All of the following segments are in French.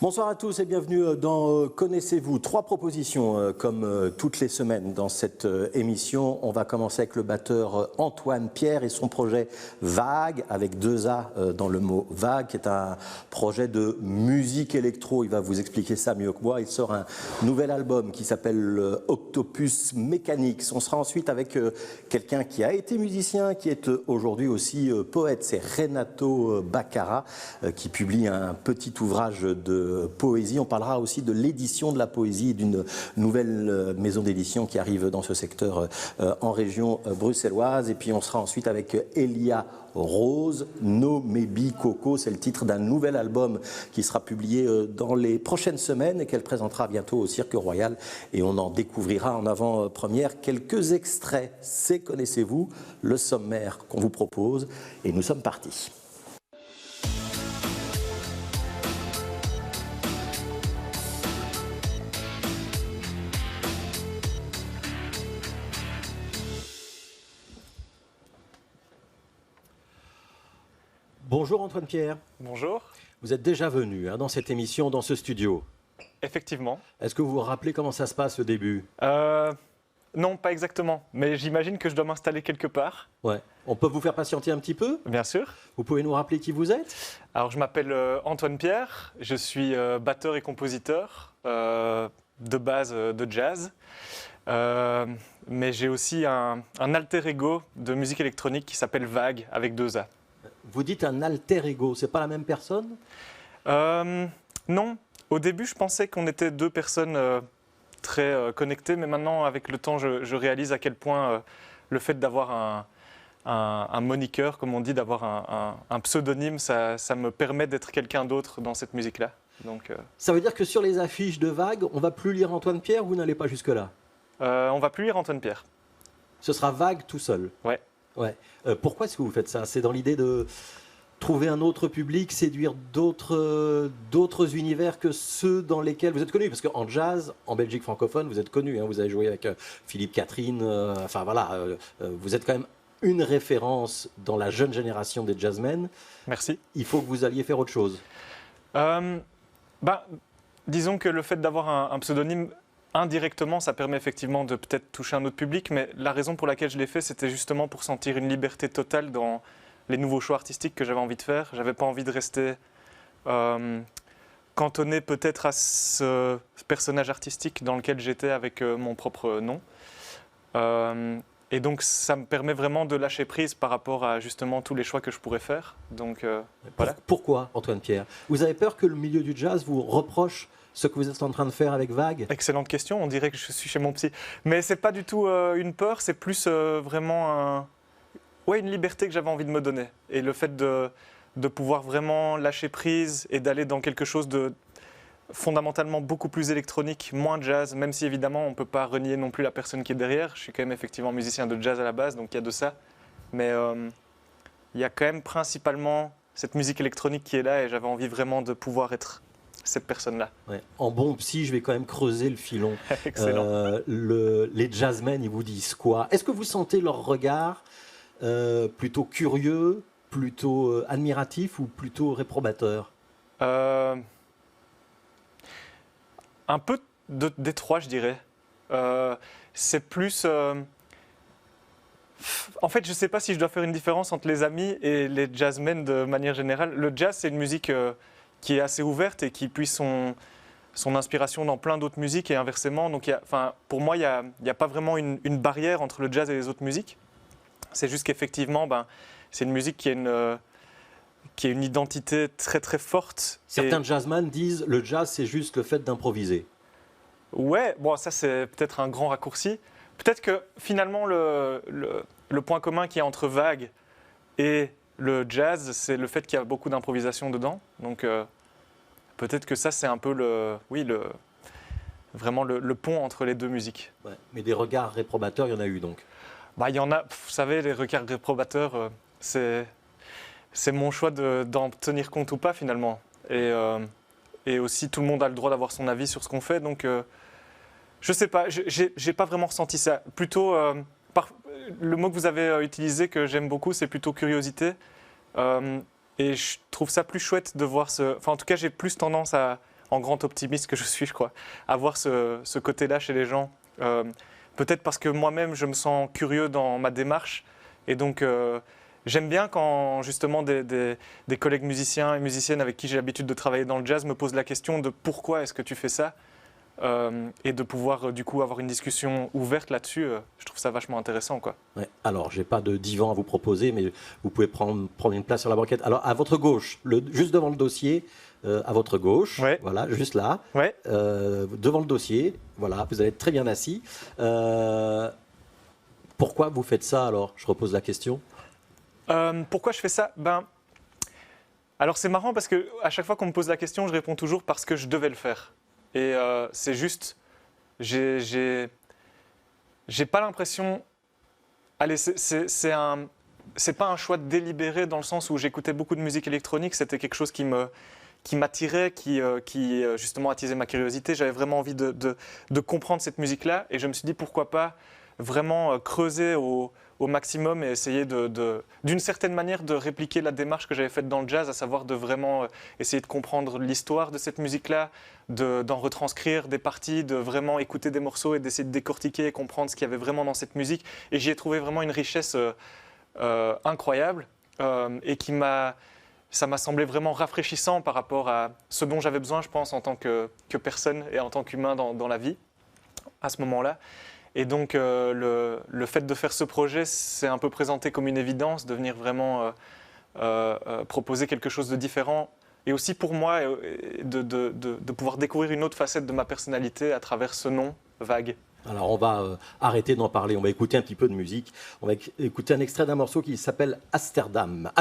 Bonsoir à tous et bienvenue dans Connaissez-vous. Trois propositions comme toutes les semaines dans cette émission. On va commencer avec le batteur Antoine Pierre et son projet Vague, avec deux A dans le mot Vague, qui est un projet de musique électro. Il va vous expliquer ça mieux que moi. Il sort un nouvel album qui s'appelle Octopus Mechanics. On sera ensuite avec quelqu'un qui a été musicien, qui est aujourd'hui aussi poète. C'est Renato Baccara qui publie un petit ouvrage de poésie. On parlera aussi de l'édition de la poésie et d'une nouvelle maison d'édition qui arrive dans ce secteur en région bruxelloise. Et puis on sera ensuite avec Elia Rose, No Maybe Coco. C'est le titre d'un nouvel album qui sera publié dans les prochaines semaines et qu'elle présentera bientôt au Cirque Royal. Et on en découvrira en avant-première quelques extraits. C'est Connaissez-vous, le sommaire qu'on vous propose. Et nous sommes partis. Bonjour Antoine Pierre. Bonjour. Vous êtes déjà venu dans cette émission, dans ce studio. Effectivement. Est-ce que vous vous rappelez comment ça se passe au début? Non, pas exactement, mais j'imagine que je dois m'installer quelque part. Ouais. On peut vous faire patienter un petit peu? Bien sûr. Vous pouvez nous rappeler qui vous êtes? Alors je m'appelle Antoine Pierre, je suis batteur et compositeur de base de jazz. Mais j'ai aussi un alter ego de musique électronique qui s'appelle Vague avec deux A. Vous dites un alter ego, c'est pas la même personne? Non, au début je pensais qu'on était deux personnes très connectées, mais maintenant avec le temps je réalise à quel point le fait d'avoir un moniker, comme on dit, d'avoir un pseudonyme, ça me permet d'être quelqu'un d'autre dans cette musique-là. Donc, Ça veut dire que sur les affiches de Vague, on va plus lire Antoine Pierre, vous n'allez pas jusque-là? on va plus lire Antoine Pierre. Ce sera Vague tout seul? Ouais. Ouais. Pourquoi est-ce que vous faites ça? C'est dans l'idée de trouver un autre public, séduire d'autres univers que ceux dans lesquels vous êtes connu? Parce qu'en jazz, en Belgique francophone, vous êtes connu. Vous avez joué avec Philippe Catherine. Enfin voilà, vous êtes quand même une référence dans la jeune génération des jazzmen. Merci. Il faut que vous alliez faire autre chose. Disons que le fait d'avoir un pseudonyme, indirectement, ça permet effectivement de peut-être toucher un autre public, mais la raison pour laquelle je l'ai fait, c'était justement pour sentir une liberté totale dans les nouveaux choix artistiques que j'avais envie de faire. J'avais pas envie de rester cantonné peut-être à ce personnage artistique dans lequel j'étais avec mon propre nom. Et donc ça me permet vraiment de lâcher prise par rapport à justement tous les choix que je pourrais faire. Donc, voilà. Pourquoi, Antoine Pierre? Vous avez peur que le milieu du jazz vous reproche ce que vous êtes en train de faire avec Vague? Excellente question, on dirait que je suis chez mon psy. Mais ce n'est pas du tout une peur, c'est plus vraiment une liberté que j'avais envie de me donner. Et le fait de pouvoir vraiment lâcher prise et d'aller dans quelque chose de fondamentalement beaucoup plus électronique, moins jazz, même si évidemment on ne peut pas renier non plus la personne qui est derrière. Je suis quand même effectivement musicien de jazz à la base, donc il y a de ça. Mais il y a quand même principalement cette musique électronique qui est là et j'avais envie vraiment de pouvoir être cette personne-là. Ouais. En bon psy, je vais quand même creuser le filon. Excellent. Les jazzmen, ils vous disent quoi? Est-ce que vous sentez leur regard plutôt curieux, plutôt admiratif ou plutôt réprobateur? Un peu des trois, je dirais. C'est plus... En fait, je ne sais pas si je dois faire une différence entre les amis et les jazzmen de manière générale. Le jazz, c'est une musique qui est assez ouverte et qui puise son inspiration dans plein d'autres musiques et inversement. Donc, pour moi, il n'y a pas vraiment une barrière entre le jazz et les autres musiques. C'est juste qu'effectivement, c'est une musique qui a une identité très très forte. Certains jazzmen disent le jazz, c'est juste le fait d'improviser. Ouais, bon, ça c'est peut-être un grand raccourci. Peut-être que finalement, le point commun qu'il y a entre Vague et le jazz, c'est le fait qu'il y a beaucoup d'improvisation dedans. Donc peut-être que ça, c'est un peu vraiment le pont entre les deux musiques. Ouais. Mais des regards réprobateurs, il y en a eu donc? Il y en a, vous savez, les regards réprobateurs, c'est mon choix d'en tenir compte ou pas finalement. Et aussi, tout le monde a le droit d'avoir son avis sur ce qu'on fait. Donc je sais pas, j'ai pas vraiment ressenti ça. Plutôt, le mot que vous avez utilisé, que j'aime beaucoup, c'est plutôt curiosité. Et je trouve ça plus chouette de voir ce... Enfin, en tout cas, j'ai plus tendance à en grand optimiste que je suis, je crois, avoir ce côté-là chez les gens. Peut-être parce que moi-même, je me sens curieux dans ma démarche. Et donc, j'aime bien quand justement des collègues musiciens et musiciennes avec qui j'ai l'habitude de travailler dans le jazz me posent la question de pourquoi est-ce que tu fais ça, et de pouvoir du coup avoir une discussion ouverte là-dessus. Je trouve ça vachement intéressant, quoi. Ouais. Alors, j'ai pas de divan à vous proposer, mais vous pouvez prendre une place sur la banquette. Alors, à votre gauche, juste devant le dossier, à votre gauche, Ouais. voilà, juste là, Ouais. devant le dossier, voilà, vous allez être très bien assis. Pourquoi vous faites ça alors? Je repose la question. Pourquoi je fais ça? Alors c'est marrant parce que à chaque fois qu'on me pose la question, je réponds toujours parce que je devais le faire. Et c'est juste, j'ai pas l'impression. Allez, c'est pas un choix délibéré dans le sens où j'écoutais beaucoup de musique électronique. C'était quelque chose qui m'attirait, qui justement attisait ma curiosité. J'avais vraiment envie de comprendre cette musique-là, et je me suis dit pourquoi pas vraiment creuser au maximum et essayer d'une certaine manière de répliquer la démarche que j'avais faite dans le jazz, à savoir de vraiment essayer de comprendre l'histoire de cette musique-là, d'en retranscrire des parties, de vraiment écouter des morceaux et d'essayer de décortiquer et comprendre ce qu'il y avait vraiment dans cette musique. Et j'y ai trouvé vraiment une richesse incroyable, et ça m'a semblé vraiment rafraîchissant par rapport à ce dont j'avais besoin, je pense, en tant que personne et en tant qu'humain dans la vie à ce moment-là. Et donc, le fait de faire ce projet, c'est un peu présenté comme une évidence, de venir vraiment proposer quelque chose de différent. Et aussi pour moi, de pouvoir découvrir une autre facette de ma personnalité à travers ce nom, Vague. Alors, on va arrêter d'en parler, on va écouter un petit peu de musique. On va écouter un extrait d'un morceau qui s'appelle Amsterdam.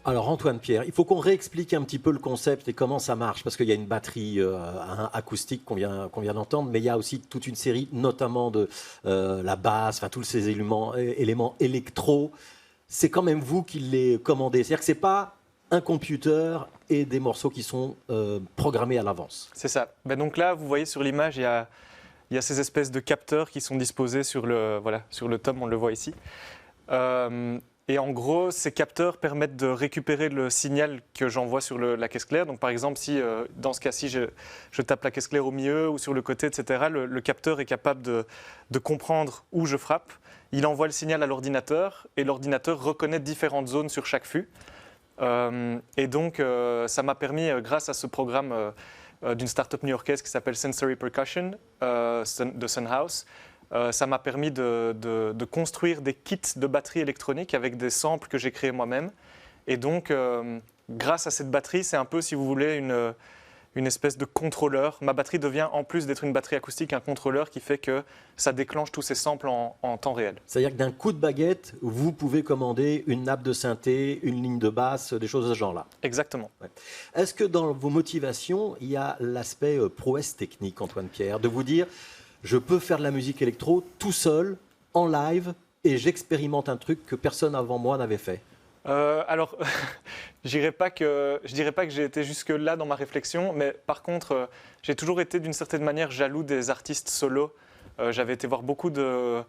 Alors Antoine Pierre, il faut qu'on réexplique un petit peu le concept et comment ça marche, parce qu'il y a une batterie acoustique qu'on vient d'entendre, mais il y a aussi toute une série, notamment de la basse, enfin tous ces éléments électro. C'est quand même vous qui les commandez, c'est-à-dire que c'est pas un computer et des morceaux qui sont programmés à l'avance. C'est ça. Donc là, vous voyez sur l'image, il y a ces espèces de capteurs qui sont disposés sur le tome, on le voit ici. Et en gros, ces capteurs permettent de récupérer le signal que j'envoie sur la caisse claire. Donc par exemple, si dans ce cas-ci, je tape la caisse claire au milieu ou sur le côté, etc., le capteur est capable de comprendre où je frappe. Il envoie le signal à l'ordinateur et l'ordinateur reconnaît différentes zones sur chaque fût. Et donc, ça m'a permis, grâce à ce programme d'une start-up new-yorkaise qui s'appelle Sensory Percussion de Sunhouse, ça m'a permis de construire des kits de batterie électronique avec des samples que j'ai créés moi-même Et donc, grâce à cette batterie, c'est un peu, si vous voulez, une espèce de contrôleur. Ma batterie devient, en plus d'être une batterie acoustique, un contrôleur qui fait que ça déclenche tous ces samples en temps réel. C'est-à-dire que d'un coup de baguette, vous pouvez commander une nappe de synthé, une ligne de basse, des choses de ce genre-là. Exactement. Ouais. Est-ce que dans vos motivations, il y a l'aspect prouesse technique, Antoine Pierre, de vous dire, je peux faire de la musique électro tout seul, en live, et j'expérimente un truc que personne avant moi n'avait fait? Alors, je dirais pas que j'ai été jusque-là dans ma réflexion, mais par contre, j'ai toujours été d'une certaine manière jaloux des artistes solos. J'avais été voir beaucoup de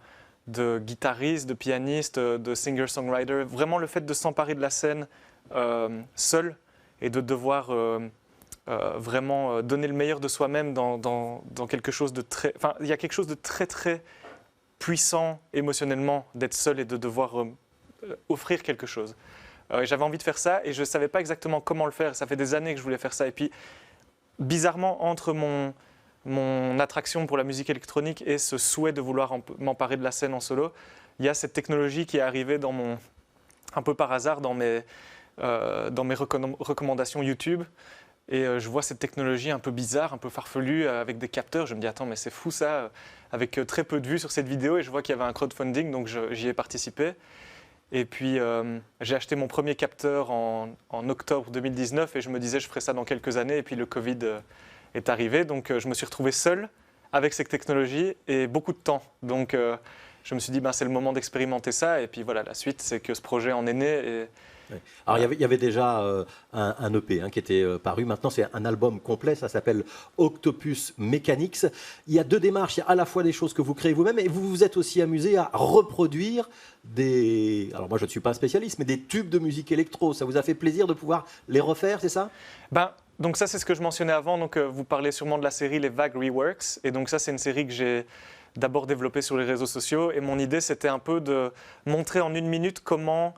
guitaristes, de pianistes, de singer-songwriters. Vraiment, le fait de s'emparer de la scène seul et de devoir vraiment donner le meilleur de soi-même dans quelque chose de très... Enfin, il y a quelque chose de très, très puissant émotionnellement d'être seul et de devoir offrir quelque chose. J'avais envie de faire ça et je ne savais pas exactement comment le faire. Ça fait des années que je voulais faire ça. Et puis, bizarrement, entre mon attraction pour la musique électronique et ce souhait de vouloir m'emparer de la scène en solo, il y a cette technologie qui est arrivée un peu par hasard dans mes recommandations YouTube. Et je vois cette technologie un peu bizarre, un peu farfelue, avec des capteurs. Je me dis, attends, mais c'est fou ça, avec très peu de vues sur cette vidéo. Et je vois qu'il y avait un crowdfunding, donc j'y ai participé. Et puis, j'ai acheté mon premier capteur en octobre 2019 et je me disais, je ferais ça dans quelques années. Et puis, le Covid est arrivé. Donc, je me suis retrouvé seul avec cette technologie et beaucoup de temps. Donc, je me suis dit, ben, c'est le moment d'expérimenter ça. Et puis, voilà, la suite, c'est que ce projet en est né. Et, ouais. Alors, il y avait déjà un EP qui était paru. Maintenant, c'est un album complet. Ça s'appelle Octopus Mechanics. Il y a deux démarches. Il y a à la fois des choses que vous créez vous-même et vous vous êtes aussi amusé à reproduire des... Alors, moi, je ne suis pas un spécialiste, mais des tubes de musique électro. Ça vous a fait plaisir de pouvoir les refaire, c'est ça? Ben, donc ça, c'est ce que je mentionnais avant. Donc, vous parlez sûrement de la série Les Vagues Reworks. Et donc ça, c'est une série que j'ai d'abord développée sur les réseaux sociaux. Et mon idée, c'était un peu de montrer en 1 minute comment...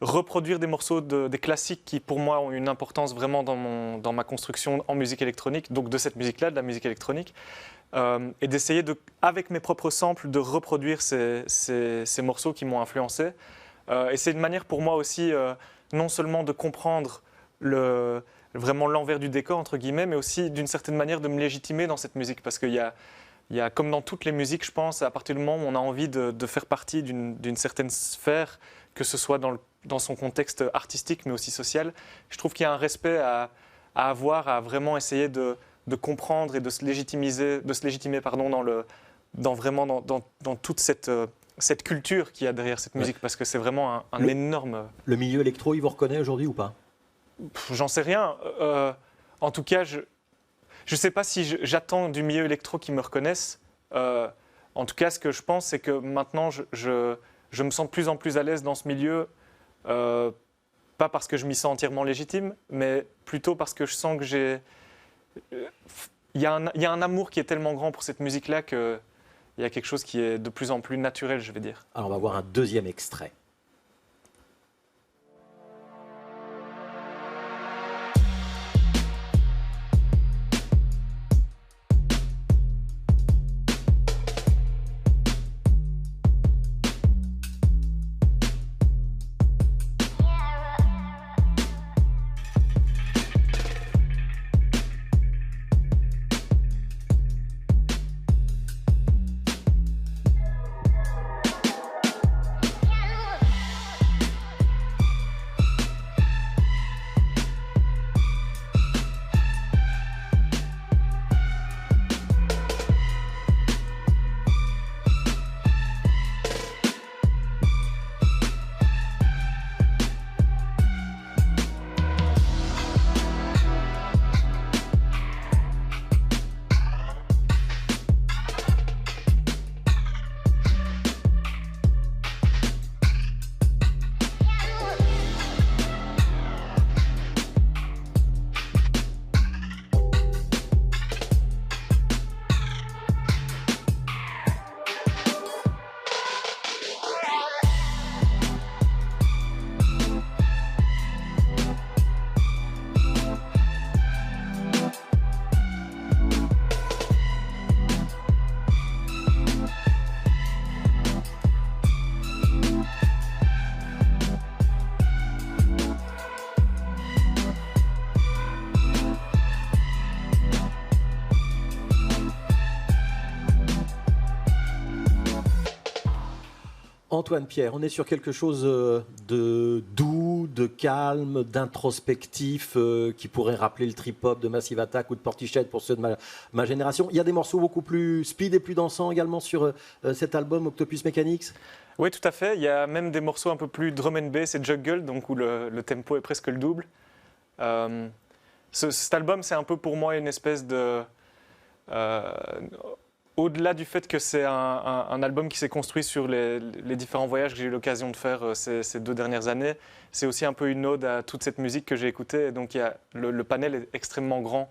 reproduire des morceaux des classiques qui pour moi ont une importance vraiment dans ma construction en musique électronique, donc de cette musique-là, de la musique électronique, et d'essayer avec mes propres samples de reproduire ces morceaux qui m'ont influencé. Et c'est une manière pour moi aussi non seulement de comprendre vraiment l'envers du décor entre guillemets, mais aussi d'une certaine manière de me légitimer dans cette musique, parce qu'il y a, comme dans toutes les musiques, je pense, à partir du moment où on a envie de faire partie d'une certaine sphère, que ce soit dans son contexte artistique, mais aussi social, je trouve qu'il y a un respect à avoir, à vraiment essayer de comprendre et de se légitimer dans toute cette culture qu'il y a derrière cette musique, parce que c'est vraiment un énorme... Le milieu électro, il vous reconnaît aujourd'hui ou pas? J'en sais rien. En tout cas, je ne sais pas si j'attends du milieu électro qu'ils me reconnaissent. En tout cas, ce que je pense, c'est que maintenant, je me sens de plus en plus à l'aise dans ce milieu, pas parce que je m'y sens entièrement légitime, mais plutôt parce que je sens que il y a un amour qui est tellement grand pour cette musique-là qu'il y a quelque chose qui est de plus en plus naturel, je vais dire. Alors, on va voir un deuxième extrait. Antoine Pierre, on est sur quelque chose de doux, de calme, d'introspectif, qui pourrait rappeler le trip-hop de Massive Attack ou de Portishead pour ceux de ma génération. Il y a des morceaux beaucoup plus speed et plus dansants également sur cet album Octopus Mechanics. Oui, tout à fait. Il y a même des morceaux un peu plus drum and bass et juggle, donc où le tempo est presque le double. Cet album, c'est un peu pour moi une espèce de... au-delà du fait que c'est un album qui s'est construit sur les différents voyages que j'ai eu l'occasion de faire ces 2 dernières années, c'est aussi un peu une ode à toute cette musique que j'ai écoutée. Et donc le panel est extrêmement grand.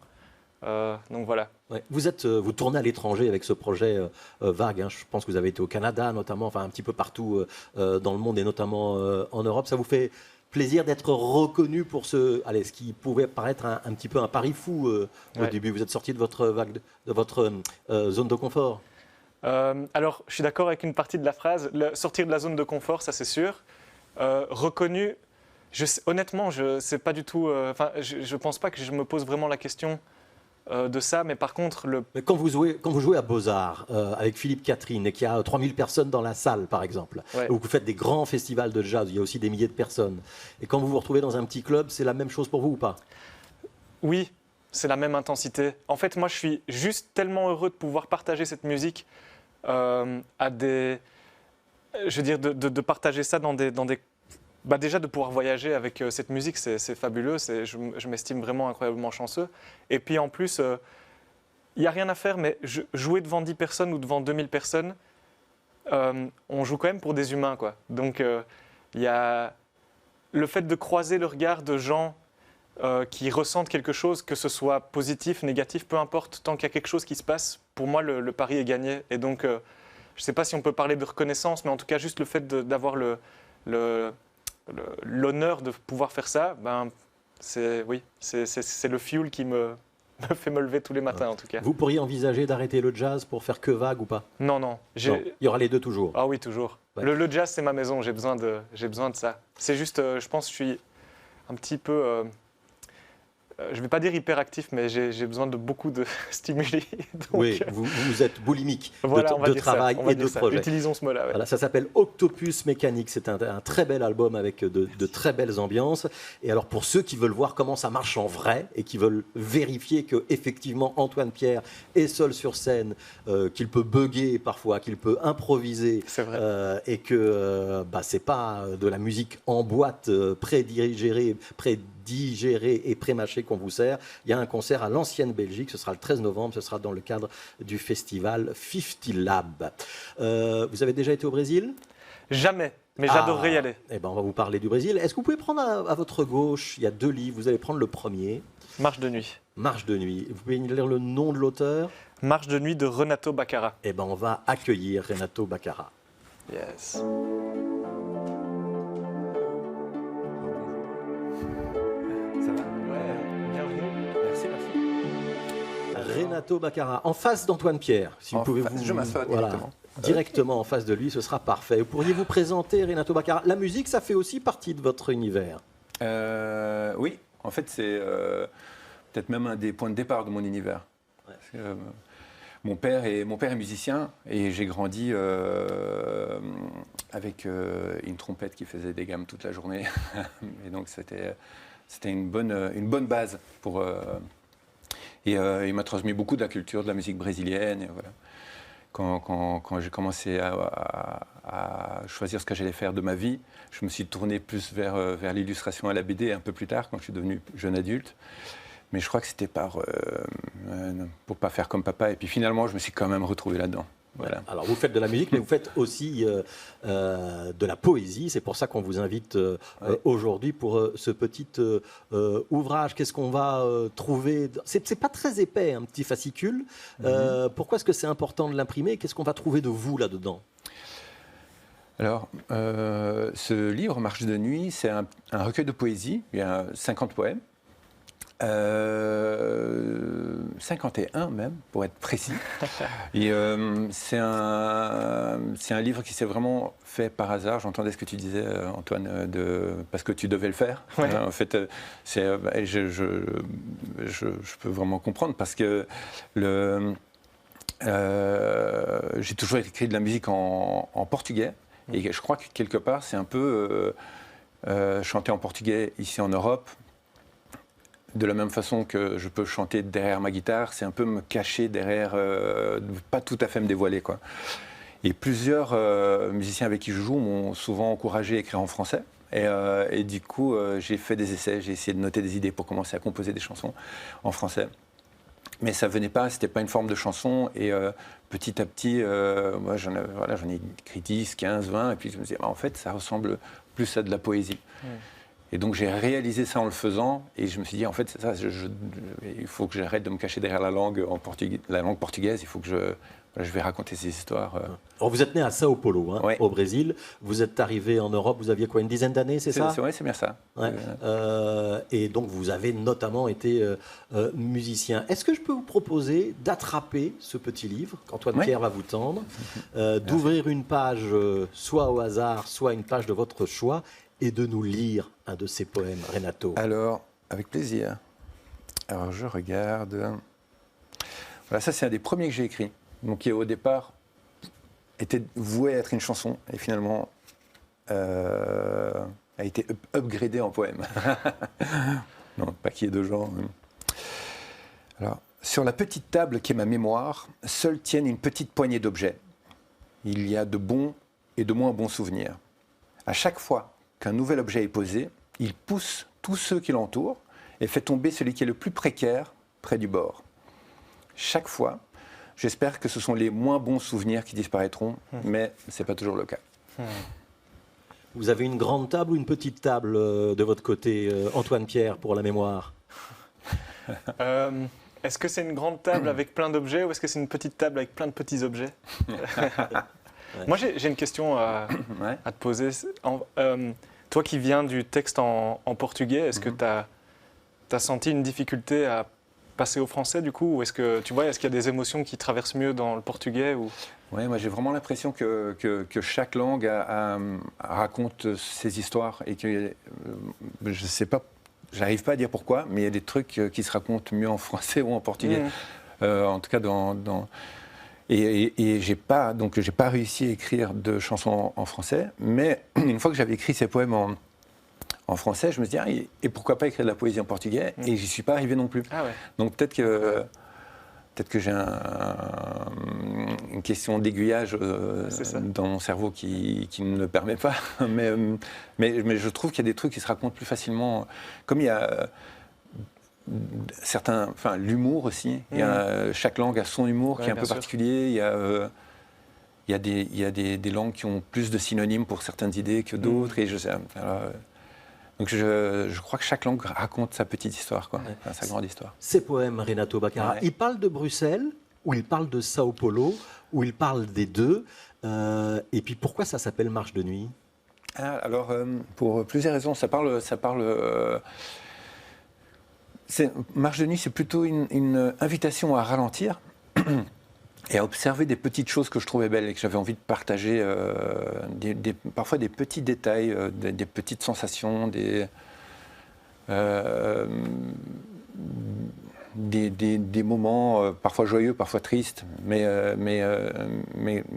Donc voilà. Ouais. Vous tournez à l'étranger avec ce projet Vague. Hein. Je pense que vous avez été au Canada notamment, enfin un petit peu partout dans le monde et notamment en Europe. Ça vous fait plaisir d'être reconnu pour ce qui pouvait paraître un petit peu un pari fou au début. Vous êtes sorti de votre zone de confort. Alors, je suis d'accord avec une partie de la phrase. Sortir de la zone de confort, ça c'est sûr. Reconnu, honnêtement, c'est pas du tout. Je pense pas que je me pose vraiment la question de ça, mais par contre... Mais quand vous jouez à Beaux-Arts avec Philippe Catherine et qu'il y a 3000 personnes dans la salle, par exemple, ou que vous faites des grands festivals de jazz, il y a aussi des milliers de personnes, et quand vous vous retrouvez dans un petit club, c'est la même chose pour vous ou pas? Oui, c'est la même intensité. En fait, moi, je suis juste tellement heureux de pouvoir partager cette musique à des... Je veux dire, de partager ça dans des déjà, de pouvoir voyager avec cette musique, c'est fabuleux. Je m'estime vraiment incroyablement chanceux. Et puis en plus, il n'y a rien à faire, mais jouer devant 10 personnes ou devant 2000 personnes, on joue quand même pour des humains, quoi. Donc, il y a le fait de croiser le regard de gens qui ressentent quelque chose, que ce soit positif, négatif, peu importe, tant qu'il y a quelque chose qui se passe, pour moi, le pari est gagné. Et donc, je ne sais pas si on peut parler de reconnaissance, mais en tout cas, juste le fait d'avoir l'honneur de pouvoir faire ça, c'est le fuel qui me fait me lever tous les matins, en tout cas. Vous pourriez envisager d'arrêter le jazz pour faire que Vague ou pas? Non. Non, il y aura les deux toujours. Ah oui, toujours. Ouais. Le jazz, c'est ma maison, j'ai besoin de ça. C'est juste, je pense que je suis un petit peu... je ne vais pas dire hyperactif, mais j'ai besoin de beaucoup de stimuli. Donc, oui, vous êtes boulimique voilà, de travail et de projet. Utilisons ce mot-là. Ouais. Voilà, ça s'appelle Octopus Mechanics. C'est un très bel album avec de très belles ambiances. Et alors pour ceux qui veulent voir comment ça marche en vrai et qui veulent vérifier que effectivement Antoine Pierre est seul sur scène, qu'il peut bugger parfois, qu'il peut improviser, et que c'est pas de la musique en boîte prédigérée et pré-mâché qu'on vous sert. Il y a un concert à l'Ancienne Belgique, ce sera le 13 novembre, ce sera dans le cadre du festival 50 Lab. Vous avez déjà été au Brésil? Jamais, mais j'adorerais y aller. Eh ben, on va vous parler du Brésil. Est-ce que vous pouvez prendre à votre gauche, il y a 2 livres, vous allez prendre le premier. Marche de nuit. Marche de nuit. Vous pouvez lire le nom de l'auteur? Marche de nuit de Renato Baccara. Eh ben, on va accueillir Renato Baccara. Yes. Renato Baccara, en face d'Antoine Pierre. Si vous pouvez je m'assois directement. Directement en face de lui, ce sera parfait. Vous pourriez vous présenter, Renato Baccara. La musique, ça fait aussi partie de votre univers. Oui, en fait, c'est peut-être même un des points de départ de mon univers. Ouais. Mon père est musicien et j'ai grandi avec une trompette qui faisait des gammes toute la journée. Et donc, c'était une bonne base pour... Et il m'a transmis beaucoup de la culture, de la musique brésilienne. Et voilà. Quand j'ai commencé à choisir ce que j'allais faire de ma vie, je me suis tourné plus vers l'illustration à la BD un peu plus tard, quand je suis devenu jeune adulte. Mais je crois que c'était pour pas faire comme papa. Et puis finalement, je me suis quand même retrouvé là-dedans. Voilà. Alors vous faites de la musique, mais vous faites aussi de la poésie. C'est pour ça qu'on vous invite aujourd'hui pour ce petit ouvrage. Qu'est-ce qu'on va trouver? C'est pas très épais, un petit fascicule. Pourquoi est-ce que c'est important de l'imprimer? Qu'est-ce qu'on va trouver de vous là-dedans? Alors, ce livre, Marche de nuit, c'est un recueil de poésie. Il y a 50 poèmes. 51 même, pour être précis. Et c'est un livre qui s'est vraiment fait par hasard. J'entendais ce que tu disais, Antoine, parce que tu devais le faire. Ouais. En fait, je peux vraiment comprendre parce que j'ai toujours écrit de la musique en portugais. Et je crois que quelque part, c'est un peu chanter en portugais ici en Europe. De la même façon que je peux chanter derrière ma guitare, c'est un peu me cacher derrière, pas tout à fait me dévoiler, quoi. Et plusieurs musiciens avec qui je joue m'ont souvent encouragé à écrire en français. Et du coup, j'ai fait des essais, j'ai essayé de noter des idées pour commencer à composer des chansons en français. Mais ça venait pas, c'était pas une forme de chanson. Et petit à petit, moi j'en ai écrit 10, 15, 20. Et puis je me disais, en fait, ça ressemble plus à de la poésie. Et donc j'ai réalisé ça en le faisant. Et je me suis dit, en fait, c'est ça, il faut que j'arrête de me cacher derrière la langue portugaise. Il faut que je vais raconter ces histoires. Alors vous êtes né à Sao Paulo, hein, Ouais. au Brésil. Vous êtes arrivé en Europe, vous aviez quoi, une dizaine d'années, c'est ça? Oui, c'est bien ça. Ouais. Et donc vous avez notamment été musicien. Est-ce que je peux vous proposer d'attraper ce petit livre qu'Antoine Pierre va vous tendre, d'ouvrir une page soit au hasard, soit une page de votre choix, et de nous lire un de ces poèmes, Renato? Alors, avec plaisir. Alors je regarde. Voilà, ça c'est un des premiers que j'ai écrit. Donc qui au départ était voué à être une chanson et finalement a été upgradé en poème. Non, pas qu'il y ait de gens. Alors, sur la petite table qui est ma mémoire, seuls tiennent une petite poignée d'objets. Il y a de bons et de moins bons souvenirs. À chaque fois qu'un nouvel objet est posé, il pousse tous ceux qui l'entourent et fait tomber celui qui est le plus précaire près du bord. Chaque fois, j'espère que ce sont les moins bons souvenirs qui disparaîtront, mais ce n'est pas toujours le cas. Vous avez une grande table ou une petite table de votre côté, Antoine Pierre, pour la mémoire? Est-ce que c'est une grande table avec plein d'objets ou est-ce que c'est une petite table avec plein de petits objets? Moi, j'ai une question à te poser. Toi qui viens du texte en portugais, est-ce que tu as senti une difficulté à passer au français du coup? Ou est-ce que tu vois, est-ce qu'il y a des émotions qui traversent mieux dans le portugais ou... Oui, moi j'ai vraiment l'impression que chaque langue raconte ses histoires et que je sais pas, j'arrive pas à dire pourquoi, mais il y a des trucs qui se racontent mieux en français ou en portugais. En tout cas et j'ai pas réussi à écrire de chansons en français, mais une fois que j'avais écrit ces poèmes en français, je me suis dit, et pourquoi pas écrire de la poésie en portugais? Et j'y suis pas arrivé non plus. Ah ouais. Donc peut-être que j'ai une question d'aiguillage dans mon cerveau qui ne le permet pas. mais je trouve qu'il y a des trucs qui se racontent plus facilement. Comme il y a l'humour aussi. Chaque langue a son humour qui est un peu particulier. Il y a des langues qui ont plus de synonymes pour certaines idées que d'autres. Et donc je crois que chaque langue raconte sa petite histoire, sa grande histoire. Ces poèmes, Renato Baccara, ils parlent de Bruxelles, ou ils parlent de Sao Paulo, ou ils parlent des deux. Et puis pourquoi ça s'appelle Marche de nuit? Alors, pour plusieurs raisons. Marche de nuit, c'est plutôt une invitation à ralentir et à observer des petites choses que je trouvais belles et que j'avais envie de partager, parfois des petits détails, des petites sensations, des moments parfois joyeux, parfois tristes, mais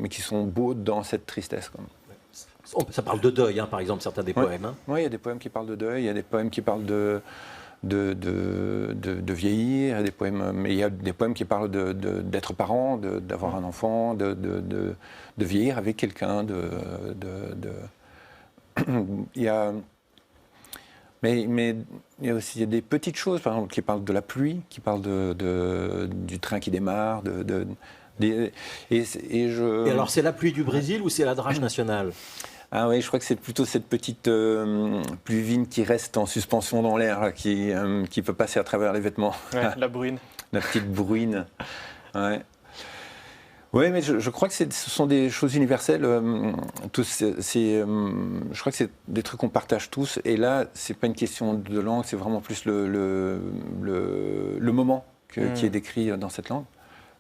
qui sont beaux dans cette tristesse. Ça parle de deuil, par exemple, certains des poèmes. Oui, il y a des poèmes qui parlent de deuil, il y a des poèmes qui parlent de vieillir, mais il y a des poèmes qui parlent d'être parent, d'avoir un enfant, de vieillir avec quelqu'un. Mais il y a aussi des petites choses, par exemple, qui parlent de la pluie, qui parlent du train qui démarre. Et alors, c'est la pluie du Brésil ou c'est la drage nationale? Ah oui, je crois que c'est plutôt cette petite pluvine qui reste en suspension dans l'air, qui peut passer à travers les vêtements. Ouais, la bruine. La petite bruine. Ouais. Oui, mais je crois que ce sont des choses universelles. Je crois que c'est des trucs qu'on partage tous. Et là, c'est pas une question de langue, c'est vraiment plus le moment qui est décrit dans cette langue.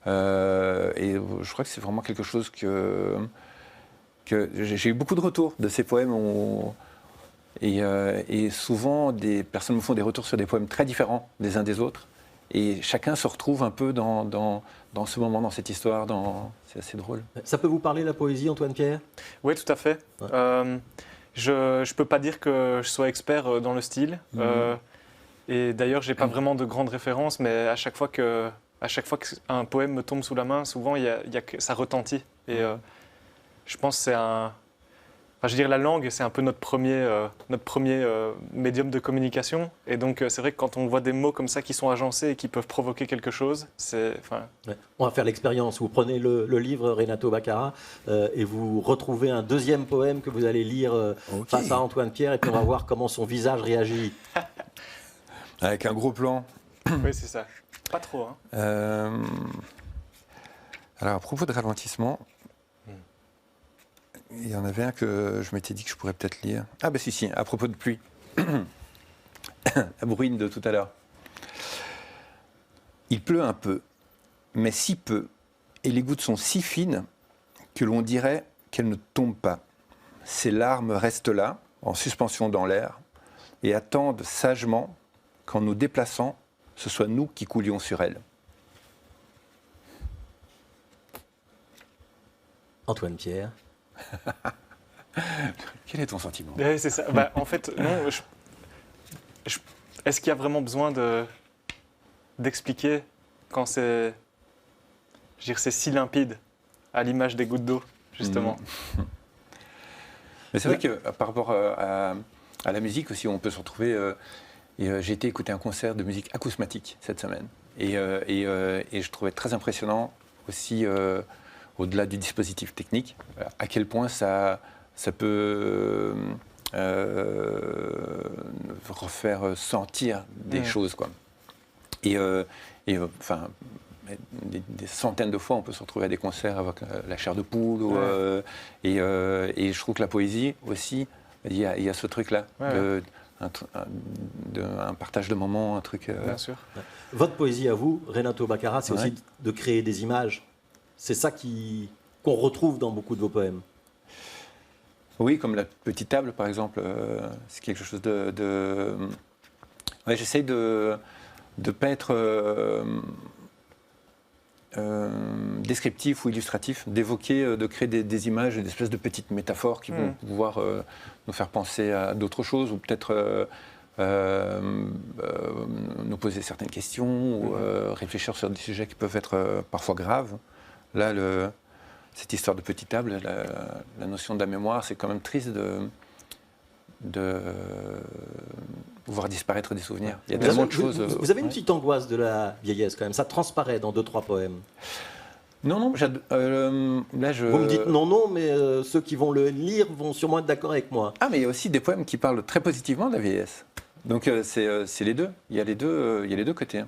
Et je crois que c'est vraiment quelque chose que j'ai eu beaucoup de retours de ces poèmes. Et souvent, des personnes me font des retours sur des poèmes très différents des uns des autres. et chacun se retrouve un peu dans ce moment, dans cette histoire. C'est assez drôle. Ça peut vous parler, la poésie, Antoine Pierre? Oui, tout à fait. Ouais. Je ne peux pas dire que je sois expert dans le style. Et d'ailleurs, je n'ai pas vraiment de grandes références, mais à chaque fois qu'un poème me tombe sous la main, souvent, ça retentit. Et je pense que c'est un... Enfin, je veux dire, la langue, c'est un peu notre premier médium de communication. Et donc, c'est vrai que quand on voit des mots comme ça qui sont agencés et qui peuvent provoquer quelque chose, c'est... Ouais. On va faire l'expérience. Vous prenez le livre Renato Baccara et vous retrouvez un deuxième poème que vous allez lire face à Antoine Pierre, et puis on va voir comment son visage réagit. Avec un gros plan. Oui, c'est ça. Pas trop, hein. Alors, à propos de ralentissement, il y en avait un que je m'étais dit que je pourrais peut-être lire. Ah ben si, à propos de pluie. La bruine de tout à l'heure. Il pleut un peu, mais si peu, et les gouttes sont si fines que l'on dirait qu'elles ne tombent pas. Ces larmes restent là, en suspension dans l'air, et attendent sagement qu'en nous déplaçant, ce soit nous qui coulions sur elles. Antoine Pierre. Quel est ton sentiment? Oui, c'est ça. Bah, en fait, non. Est-ce qu'il y a vraiment besoin d'expliquer quand c'est, je veux dire, c'est si limpide, à l'image des gouttes d'eau, justement. Mais c'est vrai que par rapport à la musique aussi, on peut se retrouver. J'ai été écouter un concert de musique acousmatique cette semaine, et je trouvais très impressionnant aussi. Au-delà du dispositif technique, à quel point ça peut refaire sentir des choses, quoi. Enfin, des centaines de fois, on peut se retrouver à des concerts avec la chair de poule. Et je trouve que la poésie aussi, il y a ce truc-là, un partage de moments, un truc... Bien sûr. Votre poésie à vous, Renato Baccara, c'est aussi de créer des images. C'est ça qu'on retrouve dans beaucoup de vos poèmes. Oui, comme la petite table, par exemple. C'est quelque chose de... Ouais, j'essaye de ne pas être descriptif ou illustratif, d'évoquer, de créer des images, des espèces de petites métaphores qui vont pouvoir nous faire penser à d'autres choses, ou peut-être nous poser certaines questions, ou réfléchir sur des sujets qui peuvent être parfois graves. Là, cette histoire de petite table, la notion de la mémoire, c'est quand même triste de voir disparaître des souvenirs. Il y a tellement de choses... Vous avez une petite angoisse de la vieillesse quand même, ça transparaît dans 2-3 poèmes. Non, là je... Vous me dites non, mais ceux qui vont le lire vont sûrement être d'accord avec moi. Ah, mais il y a aussi des poèmes qui parlent très positivement de la vieillesse. Donc c'est les deux. Il y a les deux côtés.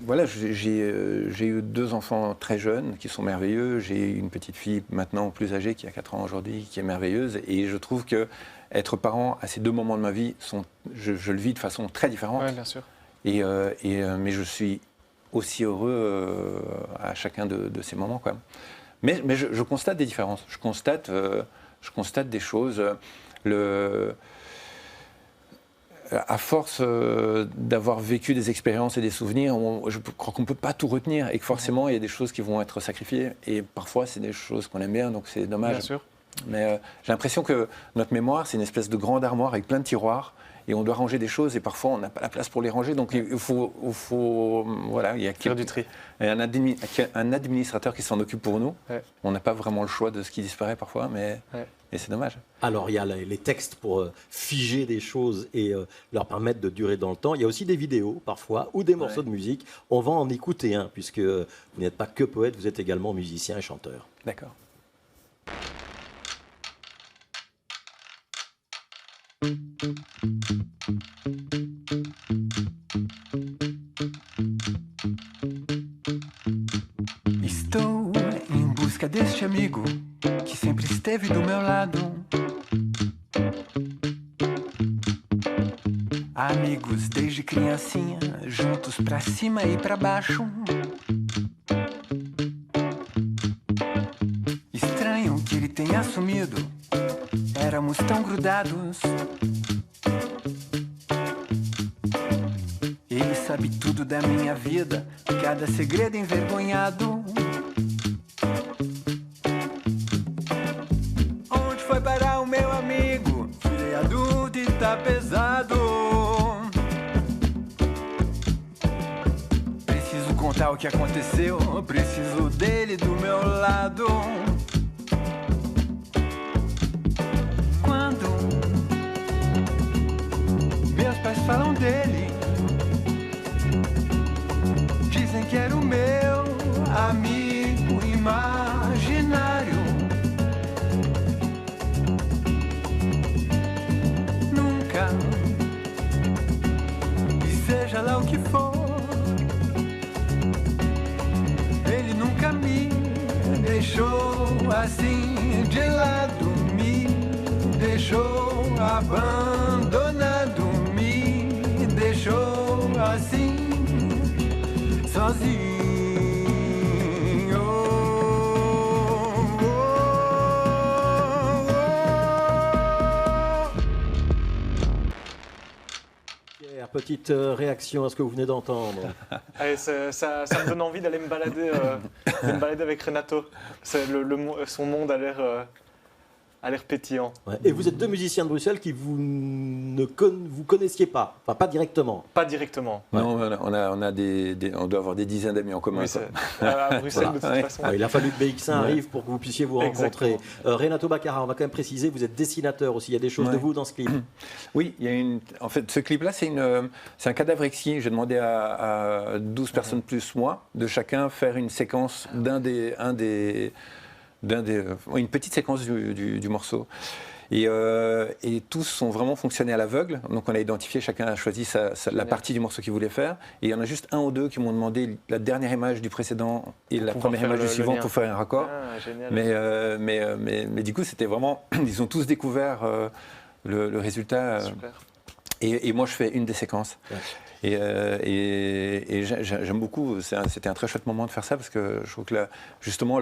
Voilà, j'ai eu 2 enfants très jeunes qui sont merveilleux. J'ai une petite fille maintenant plus âgée qui a 4 ans aujourd'hui, qui est merveilleuse. Et je trouve que être parent à ces 2 moments de ma vie, je le vis de façon très différente. Oui, bien sûr. Mais je suis aussi heureux à chacun de ces moments, quoi. Mais je constate des différences. Je constate des choses. À force d'avoir vécu des expériences et des souvenirs, je crois qu'on ne peut pas tout retenir, et que forcément il y a des choses qui vont être sacrifiées. Et parfois c'est des choses qu'on aime bien, donc c'est dommage. Bien sûr. Mais j'ai l'impression que notre mémoire, c'est une espèce de grande armoire avec plein de tiroirs, et on doit ranger des choses, et parfois on n'a pas la place pour les ranger. Donc il faut voilà, il y a faire du tri. Un administrateur qui s'en occupe pour nous. Ouais. On n'a pas vraiment le choix de ce qui disparaît parfois, mais c'est dommage. Alors il y a les textes pour figer des choses et leur permettre de durer dans le temps. Il y a aussi des vidéos parfois ou des morceaux de musique. On va en écouter un, puisque vous n'êtes pas que poète, vous êtes également musicien et chanteur. D'accord. Estou em busca deste amigo que sempre esteve do meu lado. Amigos desde criancinha, juntos pra cima e pra baixo. Estranho que ele tenha sumido, éramos tão grudados. sabe tudo da minha vida, cada segredo envergonhado. Onde foi parar o meu amigo? Virei adulto e tá pesado. Preciso contar o que aconteceu, preciso dele do meu lado. Quando meus pais falam dele, dizem que era o meu amigo imaginário. Nunca, e seja lá o que for, ele nunca me deixou assim de lado, me deixou abandonado, me deixou assim sozinho. Pierre, petite réaction à ce que vous venez d'entendre. Allez, ça me donne envie d'aller me balader avec Renato. Son monde a l'air pétillant. Ouais. Et vous êtes deux musiciens de Bruxelles qui vous vous connaissiez pas, enfin pas directement. Pas directement. Non, on doit avoir des dizaines d'amis en commun. Oui, quoi. à Bruxelles, de toute Ouais. façon. Ouais, il a fallu que BX1 arrive pour que vous puissiez vous rencontrer. Exactement. Renato Baccara, on va quand même préciser, vous êtes dessinateur aussi, il y a des choses de Ouais. vous dans ce clip. Oui, il y a en fait, ce clip-là, c'est un cadavre exquis. J'ai demandé à 12 personnes plus moi de chacun faire une séquence une petite séquence du morceau. Et tous sont vraiment fonctionnés à l'aveugle. Donc on a identifié, chacun a choisi la partie du morceau qu'il voulait faire. Et il y en a juste un ou deux qui m'ont demandé la dernière image du précédent et la première image du suivant pour faire un raccord. Ah, génial. Mais du coup, c'était vraiment... Ils ont tous découvert le résultat. Super. Et moi, je fais une des séquences. Ouais. Et j'aime beaucoup. C'était un très chouette moment de faire ça parce que je trouve que justement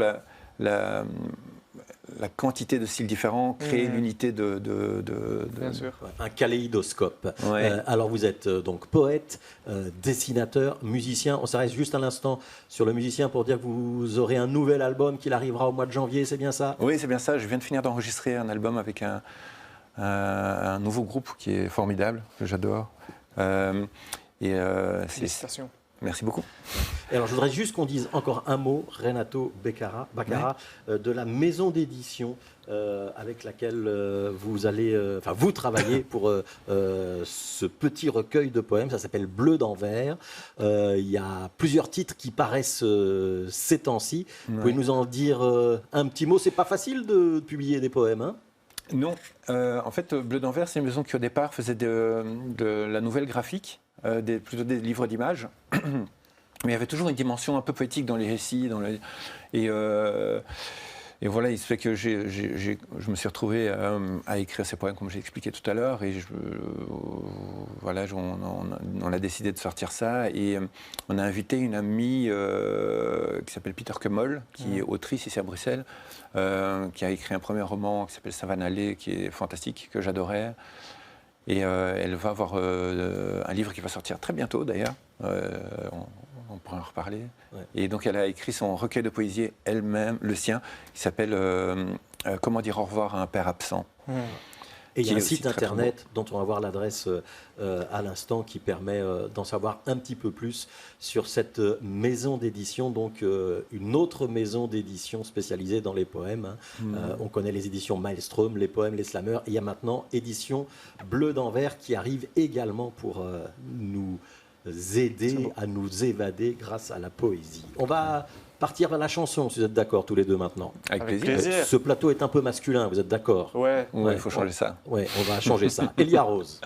la quantité de styles différents crée l'unité de Bien sûr. Un kaléidoscope. Ouais. Alors vous êtes donc poète, dessinateur, musicien. On s'arrête juste un instant sur le musicien pour dire que vous aurez un nouvel album qui arrivera au mois de janvier, c'est bien ça? Oui, c'est bien ça. Je viens de finir d'enregistrer un album avec un nouveau groupe qui est formidable, que j'adore. Félicitations. Merci beaucoup. Et alors je voudrais juste qu'on dise encore un mot, Renato Baccara, de la maison d'édition avec laquelle vous travaillez pour ce petit recueil de poèmes. Ça s'appelle Bleu d'Anvers. Il y a plusieurs titres qui paraissent ces temps-ci. Vous pouvez nous en dire un petit mot? C'est pas facile de publier des poèmes, hein? Non, en fait, Bleu d'Anvers, c'est une maison qui au départ faisait de la nouvelle graphique, plutôt des livres d'images. Mais il y avait toujours une dimension un peu poétique dans les récits. Et voilà, il se fait que je me suis retrouvé à écrire ces poèmes, comme j'ai expliqué tout à l'heure. Et on a décidé de sortir ça. Et on a invité une amie qui s'appelle Peter Kemmel, qui est autrice ici à Bruxelles, qui a écrit un premier roman qui s'appelle Savane Allée, qui est fantastique, que j'adorais. Et elle va avoir un livre qui va sortir très bientôt, d'ailleurs. On pourra en reparler. Ouais. Et donc, elle a écrit son recueil de poésie elle-même, le sien, qui s'appelle Comment dire au revoir à un père absent. Et il y a un Qui est aussi site très, très internet dont on va voir l'adresse à l'instant qui permet d'en savoir un petit peu plus sur cette maison d'édition, donc une autre maison d'édition spécialisée dans les poèmes. On connaît les éditions Maelstrom, les poèmes, les slammers. Et il y a maintenant édition Bleu d'Anvers qui arrive également pour nous aider à nous évader grâce à la poésie. On va partir vers la chanson, si vous êtes d'accord tous les deux maintenant. Avec Avec plaisir. plaisir. Ce plateau est un peu masculin, vous êtes d'accord? Ouais. Oui, il faut changer ça. Ouais, on va changer ça. Elia Rose.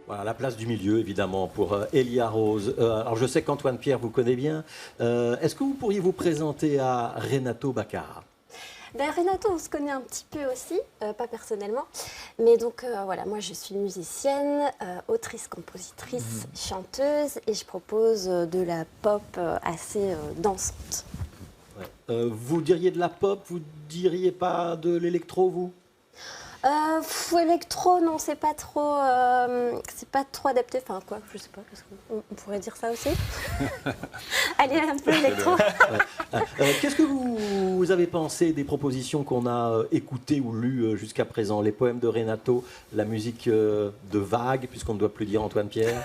Voilà, la place du milieu, évidemment, pour Elia Rose. Alors, je sais qu'Antoine Pierre vous connaît bien. Est-ce que vous pourriez vous présenter à Renato Baccara? Ben, Renato, on se connaît un petit peu aussi, pas personnellement. Mais donc, voilà, moi, je suis musicienne, autrice, compositrice, chanteuse, et je propose de la pop assez dansante. Vous diriez de la pop, vous diriez pas de l'électro, vous? Électro, non, c'est pas trop adapté. Enfin, quoi, je sais pas, on pourrait dire ça aussi. Allez, un peu électro. Qu'est-ce que vous avez pensé des propositions qu'on a écoutées ou lues jusqu'à présent? Les poèmes de Renato, la musique de Vague, puisqu'on ne doit plus dire Antoine Pierre.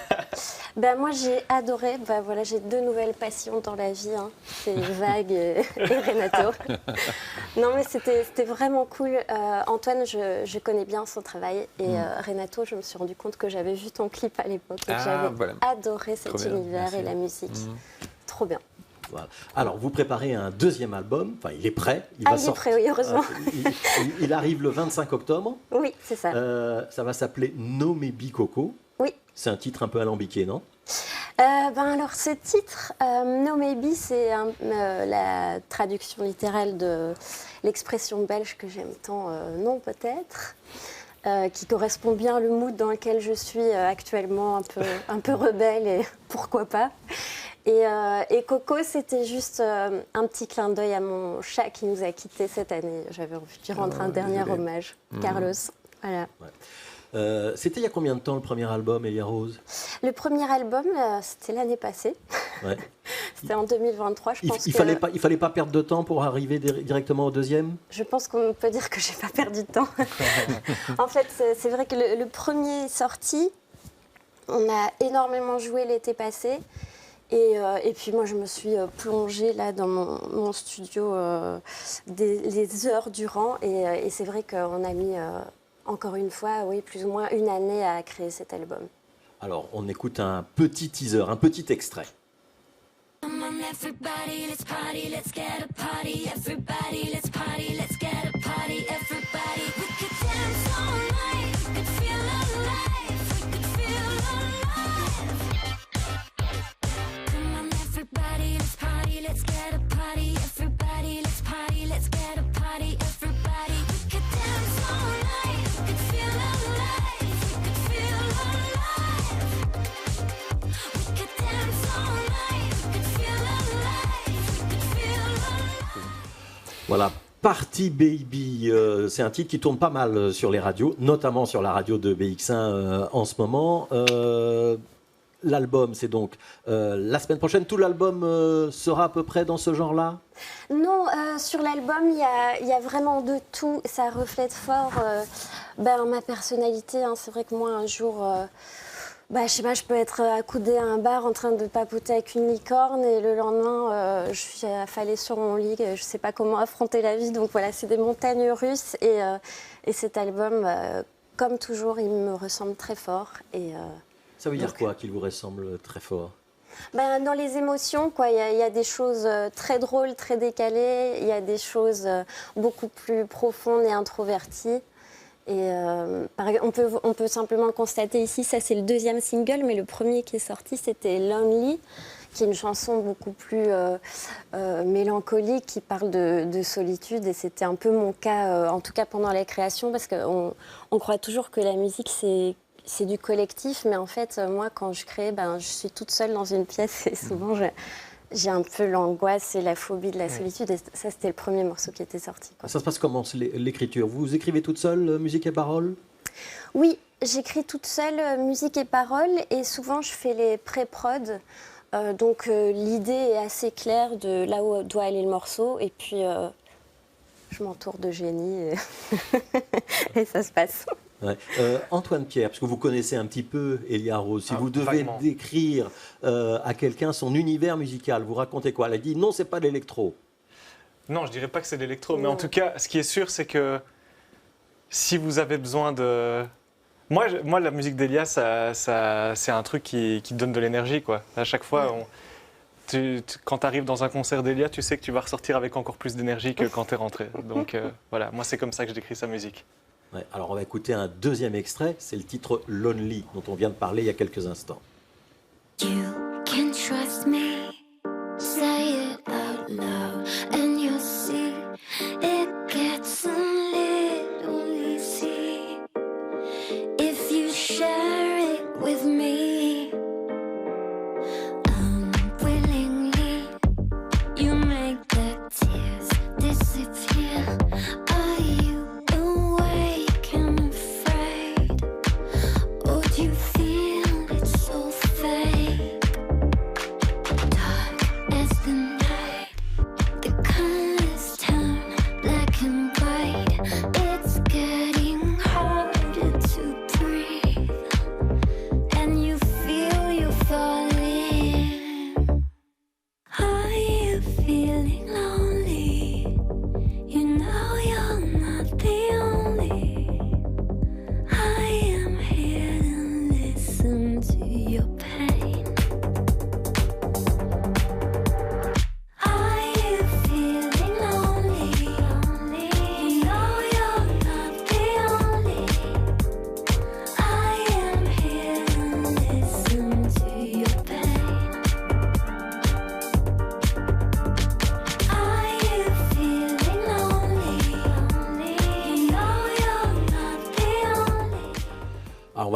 Ben, moi, j'ai adoré. Ben, voilà, j'ai 2 nouvelles passions dans la vie. Hein. C'est Vague et Renato. Non, mais c'était vraiment cool. Antoine, je connais bien son travail. Et Renato, je me suis rendu compte que j'avais vu ton clip à l'époque. Et j'avais adoré cet univers et la musique. Trop bien. Voilà. Alors, vous préparez un 2e album. Enfin, il est prêt. Il est prêt, oui, heureusement. Il arrive le 25 octobre. Oui, c'est ça. Ça va s'appeler No Maybe Coco. Oui. C'est un titre un peu alambiqué, non? Alors, ce titre, No Maybe, c'est la traduction littérale de l'expression belge que j'aime tant, non peut-être, qui correspond bien au mood dans lequel je suis actuellement, un peu rebelle et pourquoi pas. Et Coco, c'était juste un petit clin d'œil à mon chat qui nous a quittés cette année. J'avais envie de lui rendre un dernier hommage. Carlos, voilà. Ouais. C'était il y a combien de temps le premier album, Elia Rose? Le premier album, c'était l'année passée. Ouais. C'était en 2023, je pense. Il fallait pas perdre de temps pour arriver directement au 2e? Je pense qu'on peut dire que j'ai pas perdu de temps. En fait, c'est vrai que le premier est sorti. On a énormément joué l'été passé. Et puis moi, je me suis plongée là dans mon studio les heures durant. Et c'est vrai qu'on a mis... encore une fois, oui, plus ou moins 1 année à créer cet album. Alors, on écoute un petit teaser, un petit extrait. Come on, everybody, let's party, let's get a party. Everybody, let's party, let's get a party. Everybody, we could dance all night, we could feel alive, we could feel alive. Come on, everybody, let's party, let's get a party. Everybody, let's party, let's get a party. Everybody, we could dance all night, we could feel alive, we could feel alive. We could dance all night, we could feel alive, we could feel alive. Voilà, Party Baby, c'est un titre qui tourne pas mal sur les radios, notamment sur la radio de BX1 en ce moment. L'album, c'est donc la semaine prochaine. Tout l'album sera à peu près dans ce genre-là? Non, sur l'album, il y a vraiment de tout. Ça reflète fort ma personnalité. Hein. C'est vrai que moi, un jour, je sais pas, je peux être accoudée à un bar en train de papoter avec une licorne et le lendemain, je suis affalée sur mon lit. Je sais pas comment affronter la vie. Donc voilà, c'est des montagnes russes. Et cet album, comme toujours, il me ressemble très fort. Ça veut dire quoi qu'il vous ressemble très fort? Dans les émotions, quoi. Il y a des choses très drôles, très décalées. Il y a des choses beaucoup plus profondes et introverties. Et on peut simplement le constater ici. Ça, c'est le 2e single, mais le premier qui est sorti, c'était Lonely, qui est une chanson beaucoup plus mélancolique, qui parle de solitude. Et c'était un peu mon cas, en tout cas pendant la création, parce qu'on croit toujours que la musique, c'est du collectif, mais en fait, moi, quand je crée, je suis toute seule dans une pièce et souvent, j'ai un peu l'angoisse et la phobie de la solitude. Et ça, c'était le premier morceau qui était sorti. Quoi. Ça se passe comment, l'écriture? Vous écrivez toute seule, musique et paroles? Oui, j'écris toute seule, musique et paroles, et souvent, je fais les pré-prod. Donc, l'idée est assez claire de là où doit aller le morceau, et puis je m'entoure de génie, et ça se passe. Ouais. Antoine Pierre, parce que vous connaissez un petit peu Elia Rose, si vous devez décrire à quelqu'un son univers musical, vous racontez quoi? Elle a dit non, c'est pas l'électro. Non, je dirais pas que c'est l'électro, mais en tout cas, ce qui est sûr, c'est que si vous avez besoin de... Moi la musique d'Elia, c'est un truc qui donne de l'énergie, quoi. À chaque fois, quand tu arrives dans un concert d'Elia, tu sais que tu vas ressortir avec encore plus d'énergie que quand tu es rentré. Donc voilà, moi c'est comme ça que je décris sa musique. Ouais, alors on va écouter un 2e extrait, c'est le titre Lonely, dont on vient de parler il y a quelques instants. You can trust me, say it out loud, and you'll see it gets a little easy if you share it with me. Unwillingly, you make the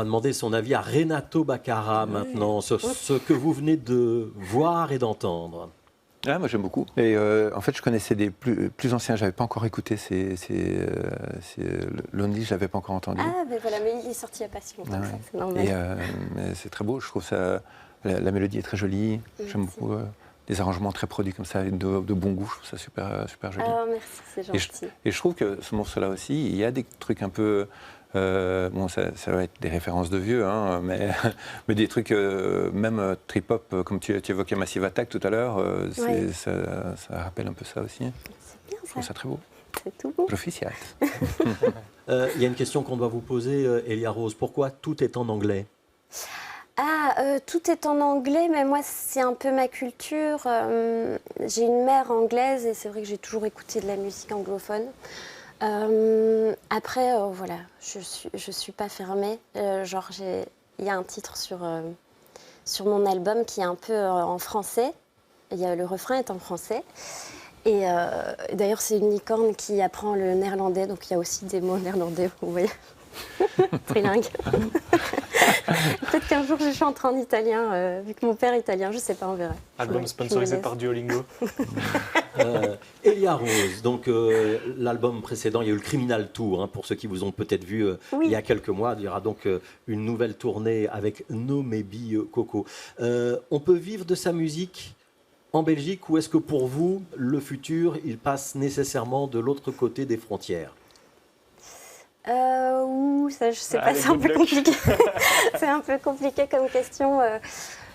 demander son avis à Renato Baccara maintenant, sur ce que vous venez de voir et d'entendre. Ah, moi j'aime beaucoup. Et en fait, je connaissais des plus anciens. J'avais pas encore écouté. Lonely, je l'avais pas encore entendu. Ah, ben voilà, mais il est sorti il n'y a pas si longtemps, Ah que ça, ouais. c'est normal. Et mais c'est très beau. Je trouve ça. La mélodie est très jolie. J'aime Merci. beaucoup des arrangements très produits comme ça, avec de bon goût. Je trouve ça super joli. Ah, merci, c'est Et gentil. Et je trouve que ce morceau-là aussi, il y a des trucs un peu. Bon, ça va être des références de vieux, hein, mais, mais des trucs, même trip-hop, comme tu évoquais Massive Attack tout à l'heure, Ouais. ça rappelle un peu ça aussi. C'est bien Je trouve ça, ça très beau. c'est tout beau. J'officiate. Il y a une question qu'on doit vous poser, Elia Rose. Pourquoi tout est en anglais? Tout est en anglais, mais moi, c'est un peu ma culture. J'ai une mère anglaise et c'est vrai que j'ai toujours écouté de la musique anglophone. Après, voilà, je suis pas fermée. Il y a un titre sur mon album qui est un peu en français. Le refrain est en français. Et d'ailleurs, c'est une licorne qui apprend le néerlandais, donc il y a aussi des mots néerlandais, vous voyez. Trilingue. Peut-être qu'un jour je chanterai en italien, vu que mon père est italien, je sais pas, on verra. Album Ouais, sponsorisé je me par laisse. Duolingo. Elia Rose, donc l'album précédent, il y a eu le Criminal Tour, hein, pour ceux qui vous ont peut-être vu Oui. il y a quelques mois. Il y aura donc une nouvelle tournée avec No Maybe Coco. On peut vivre de sa musique en Belgique ou est-ce que pour vous, le futur, il passe nécessairement de l'autre côté des frontières? Ça, je sais pas, Allez, c'est un good peu luck. compliqué. C'est un peu compliqué comme question.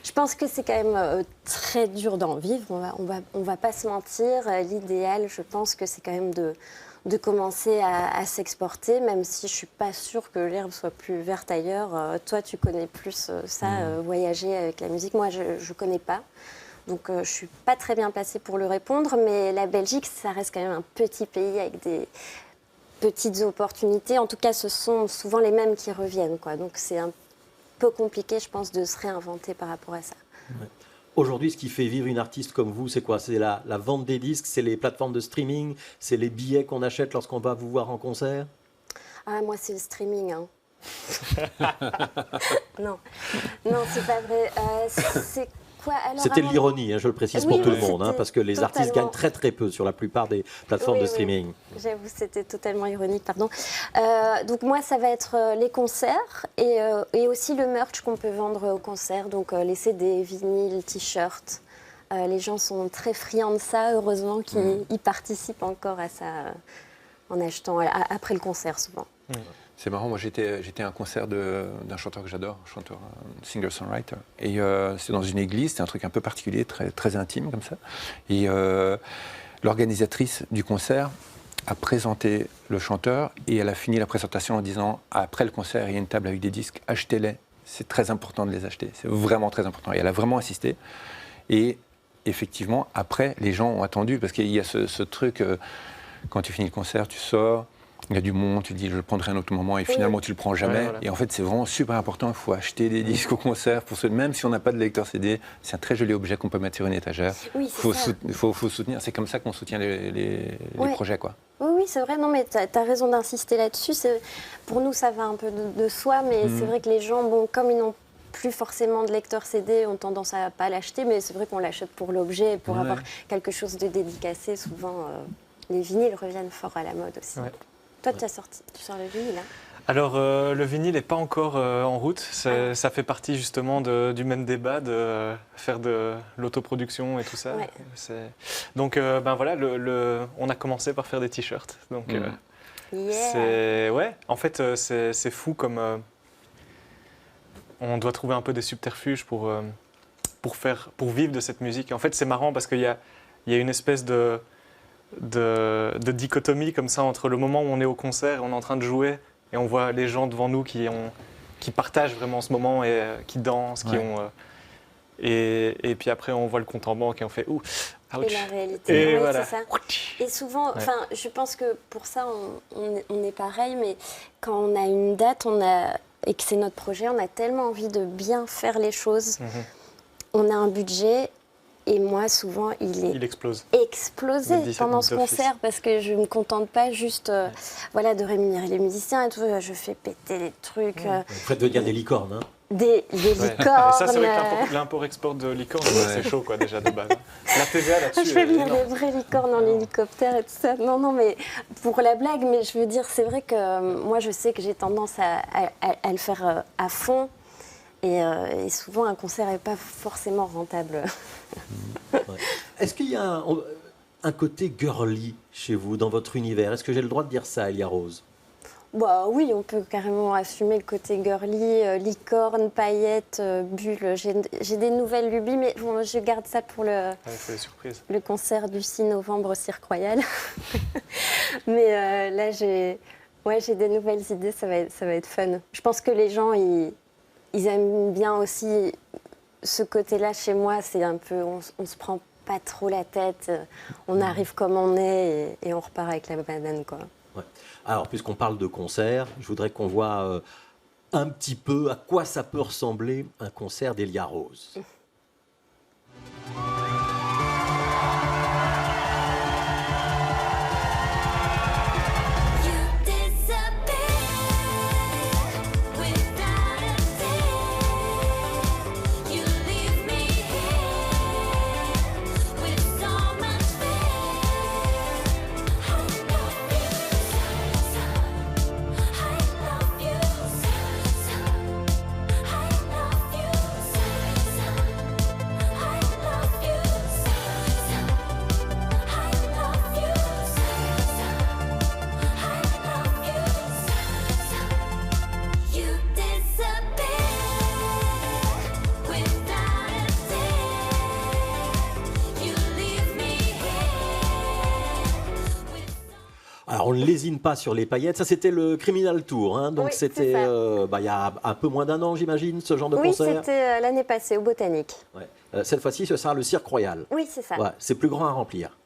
Je pense que c'est quand même très dur d'en vivre. On va pas se mentir. L'idéal, je pense que c'est quand même de commencer à s'exporter, même si je suis pas sûre que l'herbe soit plus verte ailleurs. Toi, tu connais plus ça, voyager avec la musique. Moi, je connais pas. Donc, je suis pas très bien placée pour le répondre. Mais la Belgique, ça reste quand même un petit pays avec des petites opportunités. En tout cas, ce sont souvent les mêmes qui reviennent, quoi. Donc, c'est un peu compliqué, je pense, de se réinventer par rapport à ça. Aujourd'hui, ce qui fait vivre une artiste comme vous, c'est quoi? C'est la vente des disques, c'est les plateformes de streaming, c'est les billets qu'on achète lorsqu'on va vous voir en concert? Ah, moi, c'est le streaming, hein. Non, c'est pas vrai. C'est quoi alors? C'était de avant- l'ironie, hein, je le précise Oui, pour tout oui, le monde, hein, c'était parce que les artistes totalement- gagnent très très peu sur la plupart des plateformes Oui, de oui. streaming. J'avoue, c'était totalement ironique, pardon. Donc moi, ça va être les concerts et aussi le merch qu'on peut vendre au concert, donc les CD, vinyles, t-shirts. Les gens sont très friands de ça, heureusement qu'ils y participent encore à ça en achetant après le concert souvent. C'est marrant, moi j'étais à un concert d'un chanteur que j'adore, chanteur, singer-songwriter. Et c'est dans une église, c'était un truc un peu particulier, très intime comme ça. Et l'organisatrice du concert a présenté le chanteur et elle a fini la présentation en disant « Après le concert, il y a une table avec des disques, achetez-les, c'est très important de les acheter, c'est vraiment très important. » Et elle a vraiment insisté. Et effectivement, après, les gens ont attendu parce qu'il y a ce truc, quand tu finis le concert, tu sors, il y a du monde, tu te dis je le prendrai à un autre moment et finalement tu le prends jamais. Ouais, voilà. Et en fait, c'est vraiment super important, il faut acheter des disques au concert, même si on n'a pas de lecteur CD, c'est un très joli objet qu'on peut mettre sur une étagère. Oui, c'est ça. Il faut soutenir, c'est comme ça qu'on soutient les Ouais. projets, quoi. Oui, c'est vrai. Non, mais tu as raison d'insister là-dessus. Pour nous, ça va un peu de soi, mais c'est vrai que les gens, bon, comme ils n'ont plus forcément de lecteur CD, ont tendance à pas l'acheter, mais c'est vrai qu'on l'achète pour l'objet, pour Ouais. avoir quelque chose de dédicacé. Souvent, les vinyles reviennent fort à la mode aussi. Ouais. Toi, tu sors le vinyle, hein? Alors, le vinyle n'est pas encore en route. Ça fait partie justement du même débat de faire de l'autoproduction et tout ça. Ouais. Donc, ben voilà, on a commencé par faire des t-shirts. Donc, Yeah. ouais, en fait, c'est fou comme on doit trouver un peu des subterfuges pour vivre de cette musique. En fait, c'est marrant parce qu'il y a une espèce de dichotomie comme ça entre le moment où on est au concert, on est en train de jouer et on voit les gens devant nous qui partagent vraiment ce moment et qui dansent, et puis après on voit le compte en banque et on fait ouh, ouch. Et la réalité, Et ouais, voilà. c'est ça. Et souvent, je pense que pour ça, on est pareil, mais quand on a une date, et que c'est notre projet, on a tellement envie de bien faire les choses. Mhm. On a un budget Et moi, souvent, Il explose. explosé Le 17 pendant ce d'office. concert parce que je ne me contente pas juste voilà, de rémunérer les musiciens et tout. Je fais péter des trucs, Vous faites devenir des licornes. Hein. des Ouais. licornes. Et ça, c'est vrai que l'import-export de licorne, c'est chaud, quoi, déjà, de base. La TVA là-dessus, Je fais est venir énorme. des vraies licornes en hélicoptère et tout ça. Non, mais pour la blague, mais je veux dire, c'est vrai que moi, je sais que j'ai tendance à le faire à fond. Et souvent, un concert n'est pas forcément rentable. Ouais. Est-ce qu'il y a un côté girly chez vous, dans votre univers? Est-ce que j'ai le droit de dire ça, Elia Rose? Bah, oui, on peut carrément assumer le côté girly, licorne, paillettes, bulles. J'ai des nouvelles lubies, mais bon, je garde ça pour Ouais, il faut des surprises. le concert du 6 novembre au Cirque Royal. Mais là, j'ai des nouvelles idées, ça va être fun. Je pense que les gens, ils aiment bien aussi ce côté-là chez moi. C'est un peu, on se prend pas trop la tête, on arrive comme on est et on repart avec la banane, quoi. Ouais. Alors, puisqu'on parle de concert, je voudrais qu'on voit un petit peu à quoi ça peut ressembler un concert d'Elia Rose. You disappear without a tear. You leave me here with so much fear. I love you so. I love you so. I love you so. I love you so. I love you so. You disappear without a tear. You leave me here with Alors, on ne lésine pas sur les paillettes. Ça, c'était le Criminal Tour. Hein. Donc, Oui, c'était c'est ça. il y a un peu moins d'un an, j'imagine, ce genre de Oui, concert. c'était l'année passée au Botanique. Ouais. Cette fois-ci, ce sera le Cirque Royal. Oui, c'est ça. Ouais, c'est plus grand à remplir.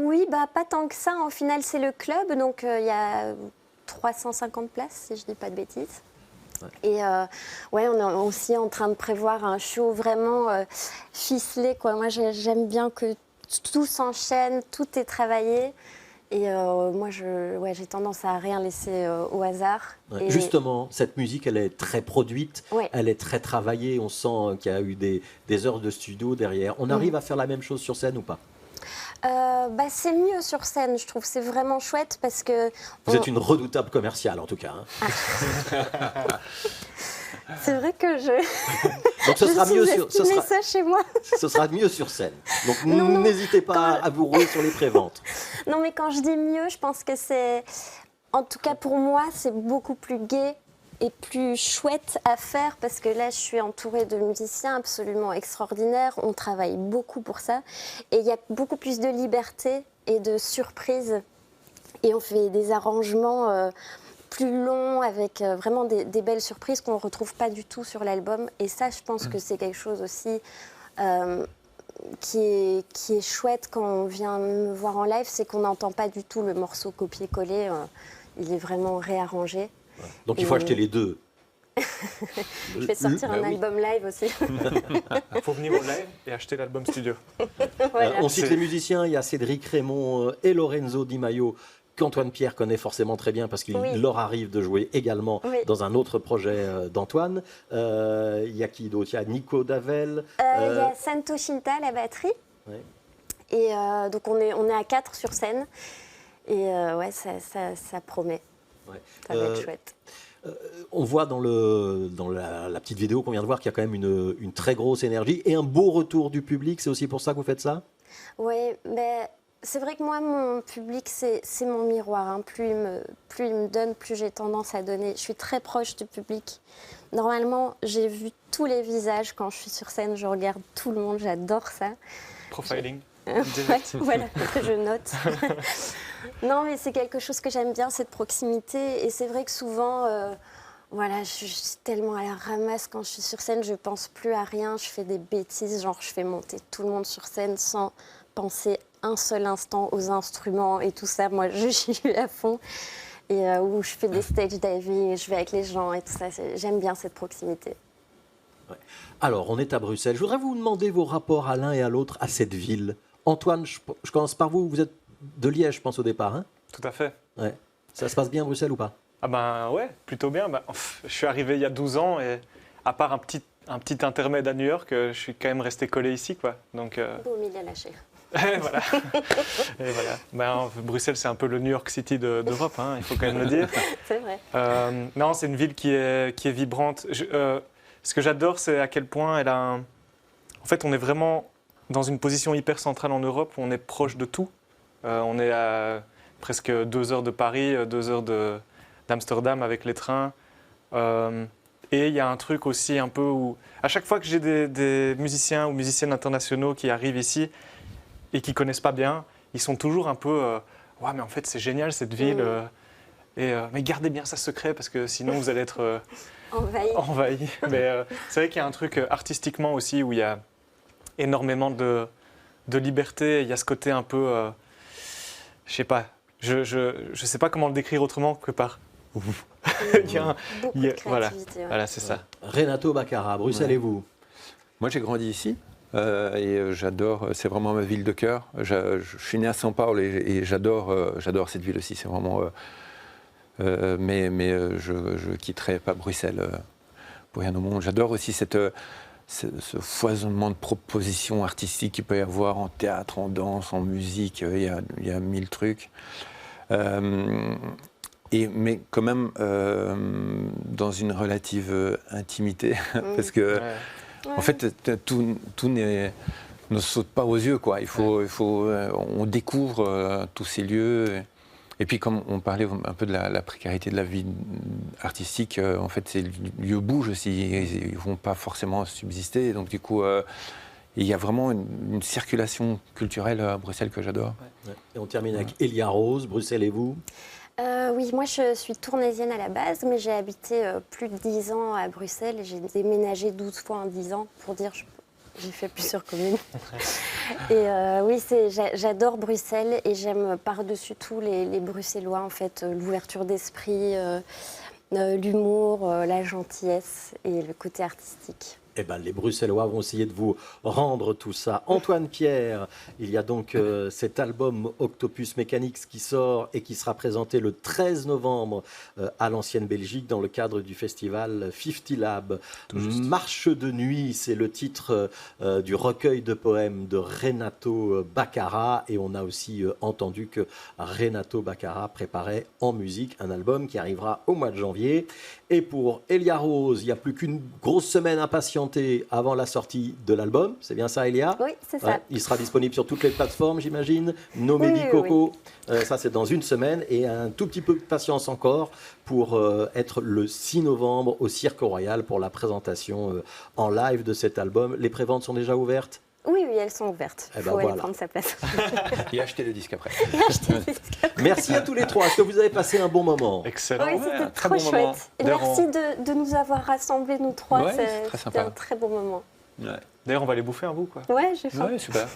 Oui, bah, pas tant que ça. En final, c'est le club, donc il y a 350 places, si je dis pas de bêtises. Ouais. Et ouais, on est aussi en train de prévoir un show vraiment ficelé, quoi. Moi, j'aime bien que tout s'enchaîne, tout est travaillé. Et moi, j'ai tendance à rien laisser au hasard. Ouais. Et- Justement, cette musique, elle est très produite, Ouais. elle est très travaillée. On sent qu'il y a eu des heures de studio derrière. On arrive à faire la même chose sur scène ou pas? bah, c'est mieux sur scène, je trouve. C'est vraiment chouette parce que... Vous êtes une redoutable commerciale, en tout cas. Hein. C'est vrai que Donc, ce je sera mieux sur, sous-estimais ça chez moi. ce sera mieux sur scène. Donc, Non, n'hésitez pas à vous rouler sur les préventes. Non, mais quand je dis mieux, je pense que c'est... En tout cas, pour moi, c'est beaucoup plus gai et plus chouette à faire parce que là, je suis entourée de musiciens absolument extraordinaires. On travaille beaucoup pour ça. Et il y a beaucoup plus de liberté et de surprise. Et on fait des arrangements plus longs avec vraiment des belles surprises qu'on ne retrouve pas du tout sur l'album. Et ça, je pense que c'est quelque chose aussi qui est chouette quand on vient me voir en live, c'est qu'on n'entend pas du tout le morceau copié-collé. Il est vraiment réarrangé. Donc, il faut Et- acheter les deux. Je vais sortir un album live aussi. Il faut venir au live et acheter l'album studio. Voilà. On cite C'est- les musiciens, il y a Cédric Raymond et Lorenzo Di Maio, qu'Antoine Pierre connaît forcément très bien parce qu'il Oui. leur arrive de jouer également Oui. dans un autre projet d'Antoine. Il y a qui d'autre? Il y a Nico Davel. Il y a Santo Shinta, la batterie. Ouais. Et donc on est à 4 sur scène. Et ouais, ça promet. Ouais. Ça va être Euh, chouette. On voit dans la petite vidéo qu'on vient de voir qu'il y a quand même une très grosse énergie et un beau retour du public. C'est aussi pour ça que vous faites ça? Oui, mais c'est vrai que moi, mon public, c'est mon miroir. Hein. Plus il me donne, plus j'ai tendance à donner. Je suis très proche du public. Normalement, j'ai vu tous les visages quand je suis sur scène. Je regarde tout le monde, j'adore ça. Profiling. Ouais, Direct. voilà, que je note. Non, mais c'est quelque chose que j'aime bien, cette proximité. Et c'est vrai que souvent, voilà, je suis tellement à la ramasse quand je suis sur scène, je pense plus à rien, je fais des bêtises, genre je fais monter tout le monde sur scène sans penser un seul instant aux instruments et tout ça. Moi, je suis à fond. Et où je fais des stage diving, je vais avec les gens et tout ça. J'aime bien cette proximité. Alors, on est à Bruxelles. Je voudrais vous demander vos rapports à l'un et à l'autre à cette ville. Antoine, je commence par vous. Vous êtes de Liège, je pense, au départ. Hein Tout à fait. ouais. Ça se passe bien à Bruxelles ou pas? Ah ben ouais, plutôt bien. Je suis arrivé il y a 12 ans et à part un petit intermède à New York, je suis quand même resté collé ici, quoi. Donc, Au milieu à la chair. et voilà. Et voilà. Bruxelles, c'est un peu le New York City d'Europe, hein, il faut quand même le dire. C'est vrai. Non, c'est une ville qui est vibrante. Ce que j'adore, c'est à quel point elle a En fait, on est vraiment dans une position hyper centrale en Europe, où on est proche de tout. On est à presque 2 heures de Paris, 2 heures d'Amsterdam avec les trains. Et il y a un truc aussi un peu où, à chaque fois que j'ai des musiciens ou musiciennes internationaux qui arrivent ici et qui ne connaissent pas bien, ils sont toujours un peu ouais, mais en fait, c'est génial cette ville. Mais gardez bien ça secret parce que sinon vous allez être envahi. Mais c'est vrai qu'il y a un truc artistiquement aussi où il y a énormément de liberté. Il y a ce côté un peu, je sais pas, je sais pas comment le décrire autrement que par. Beaucoup de Voilà, créativité. Ouais. voilà, c'est ça. Renato Baccara, Bruxelles et vous? Moi, j'ai grandi ici et j'adore. C'est vraiment ma ville de cœur. Je suis né à São Paulo et j'adore cette ville aussi. C'est vraiment. Mais je quitterai pas Bruxelles pour rien au monde. J'adore aussi ce foisonnement de propositions artistiques qu'il peut y avoir en théâtre, en danse, en musique. Il y a 1000 trucs. Mais quand même dans une relative intimité, parce que en fait tout ne saute pas aux yeux, quoi. On découvre tous ces lieux. Et puis comme on parlait un peu de la précarité de la vie artistique, en fait ces lieux bougent aussi, ils ne vont pas forcément subsister. Donc du coup, il y a vraiment une circulation culturelle à Bruxelles que j'adore. Ouais. Et on termine avec Elia Rose, Bruxelles et vous? Oui, moi je suis tournaisienne à la base, mais j'ai habité plus de 10 ans à Bruxelles et j'ai déménagé 12 fois en 10 ans, pour dire j'ai fait plusieurs communes. Et oui, j'adore Bruxelles et j'aime par-dessus tout les Bruxellois, en fait, l'ouverture d'esprit, l'humour, la gentillesse et le côté artistique. Eh ben, les Bruxellois vont essayer de vous rendre tout ça. Antoine Pierre, il y a donc cet album Octopus Mechanics qui sort et qui sera présenté le 13 novembre à l'Ancienne Belgique dans le cadre du festival 50 Lab. Marche de nuit, c'est le titre du recueil de poèmes de Renato Baccara. Et on a aussi entendu que Renato Baccara préparait en musique un album qui arrivera au mois de janvier. Et pour Elia Rose, il n'y a plus qu'une grosse semaine impatientée avant la sortie de l'album. C'est bien ça, Elia? Oui, c'est ça. Ouais, il sera disponible sur toutes les plateformes, j'imagine. No Maybe Coco, ça c'est dans une semaine. Et un tout petit peu de patience encore pour être le 6 novembre au Cirque Royal pour la présentation en live de cet album. Les préventes sont déjà ouvertes? Oui, elles sont ouvertes. Il faut aller prendre sa place. Et acheter le disque après. Merci à tous les trois. Est-ce que vous avez passé un bon moment? Excellent. Oui, c'était très trop bon moment. chouette. Et merci de nous avoir rassemblés, nous trois. Ouais, c'est très C'était sympa. un très bon moment. Ouais, D'ailleurs, on va aller bouffer un bout, quoi. Ouais, j'ai faim. ouais, super.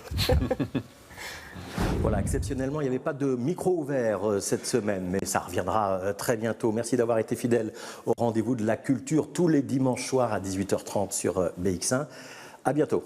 Voilà, exceptionnellement, il n'y avait pas de micro ouvert cette semaine, mais ça reviendra très bientôt. Merci d'avoir été fidèle au rendez-vous de la culture tous les dimanches soirs à 18h30 sur BX1. À bientôt.